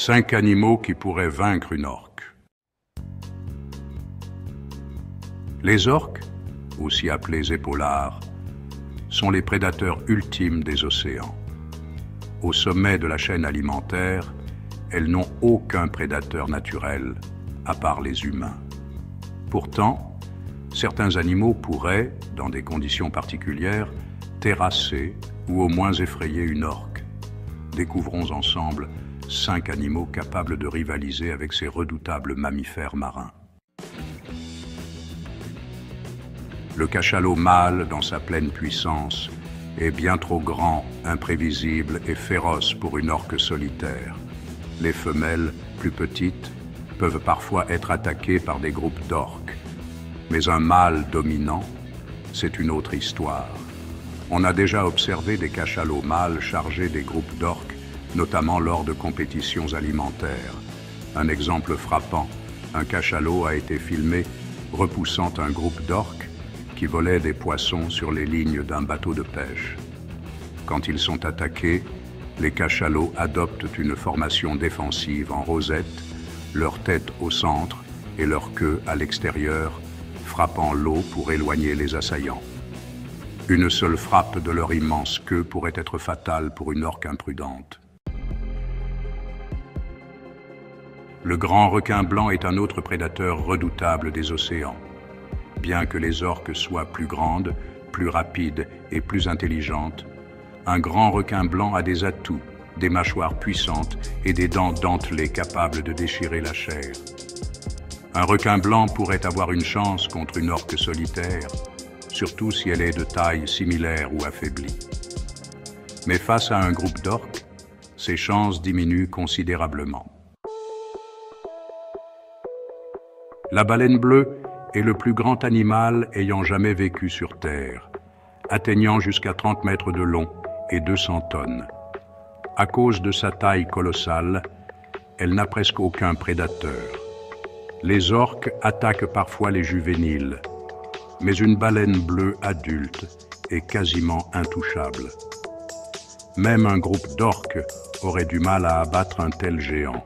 5 animaux qui pourraient vaincre une orque. Les orques, aussi appelés épaulards, sont les prédateurs ultimes des océans. Au sommet de la chaîne alimentaire, elles n'ont aucun prédateur naturel, à part les humains. Pourtant, certains animaux pourraient, dans des conditions particulières, terrasser ou au moins effrayer une orque. Découvrons ensemble 5 animaux capables de rivaliser avec ces redoutables mammifères marins. Le cachalot mâle, dans sa pleine puissance, est bien trop grand, imprévisible et féroce pour une orque solitaire. Les femelles, plus petites, peuvent parfois être attaquées par des groupes d'orques. Mais un mâle dominant, c'est une autre histoire. On a déjà observé des cachalots mâles charger des groupes d'orques, notamment lors de compétitions alimentaires. Un exemple frappant, un cachalot a été filmé repoussant un groupe d'orques qui volaient des poissons sur les lignes d'un bateau de pêche. Quand ils sont attaqués, les cachalots adoptent une formation défensive en rosette, leur tête au centre et leur queue à l'extérieur, frappant l'eau pour éloigner les assaillants. Une seule frappe de leur immense queue pourrait être fatale pour une orque imprudente. Le grand requin blanc est un autre prédateur redoutable des océans. Bien que les orques soient plus grandes, plus rapides et plus intelligentes, un grand requin blanc a des atouts, des mâchoires puissantes et des dents dentelées capables de déchirer la chair. Un requin blanc pourrait avoir une chance contre une orque solitaire, surtout si elle est de taille similaire ou affaiblie. Mais face à un groupe d'orques, ses chances diminuent considérablement. La baleine bleue est le plus grand animal ayant jamais vécu sur Terre, atteignant jusqu'à 30 mètres de long et 200 tonnes. À cause de sa taille colossale, elle n'a presque aucun prédateur. Les orques attaquent parfois les juvéniles, mais une baleine bleue adulte est quasiment intouchable. Même un groupe d'orques aurait du mal à abattre un tel géant.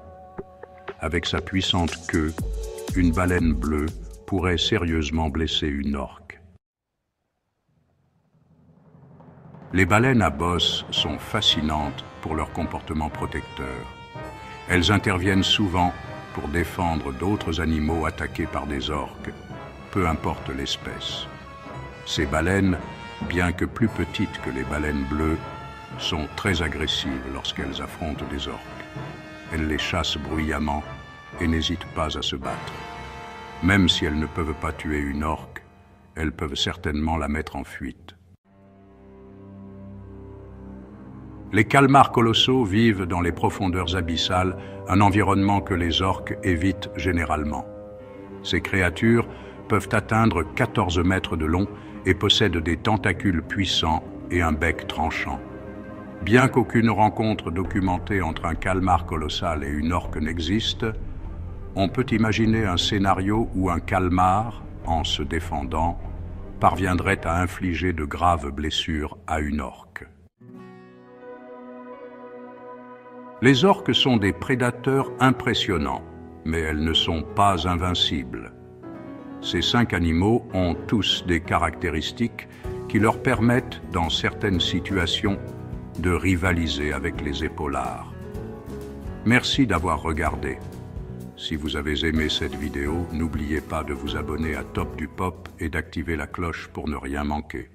Avec sa puissante queue, une baleine bleue pourrait sérieusement blesser une orque. Les baleines à bosse sont fascinantes pour leur comportement protecteur. Elles interviennent souvent pour défendre d'autres animaux attaqués par des orques, peu importe l'espèce. Ces baleines, bien que plus petites que les baleines bleues, sont très agressives lorsqu'elles affrontent des orques. Elles les chassent bruyamment et n'hésitent pas à se battre. Même si elles ne peuvent pas tuer une orque, elles peuvent certainement la mettre en fuite. Les calmars colossaux vivent dans les profondeurs abyssales, un environnement que les orques évitent généralement. Ces créatures peuvent atteindre 14 mètres de long et possèdent des tentacules puissants et un bec tranchant. Bien qu'aucune rencontre documentée entre un calmar colossal et une orque n'existe, on peut imaginer un scénario où un calmar, en se défendant, parviendrait à infliger de graves blessures à une orque. Les orques sont des prédateurs impressionnants, mais elles ne sont pas invincibles. Ces 5 animaux ont tous des caractéristiques qui leur permettent, dans certaines situations, de rivaliser avec les épaulards. Merci d'avoir regardé. Si vous avez aimé cette vidéo, n'oubliez pas de vous abonner à Top du Pop et d'activer la cloche pour ne rien manquer.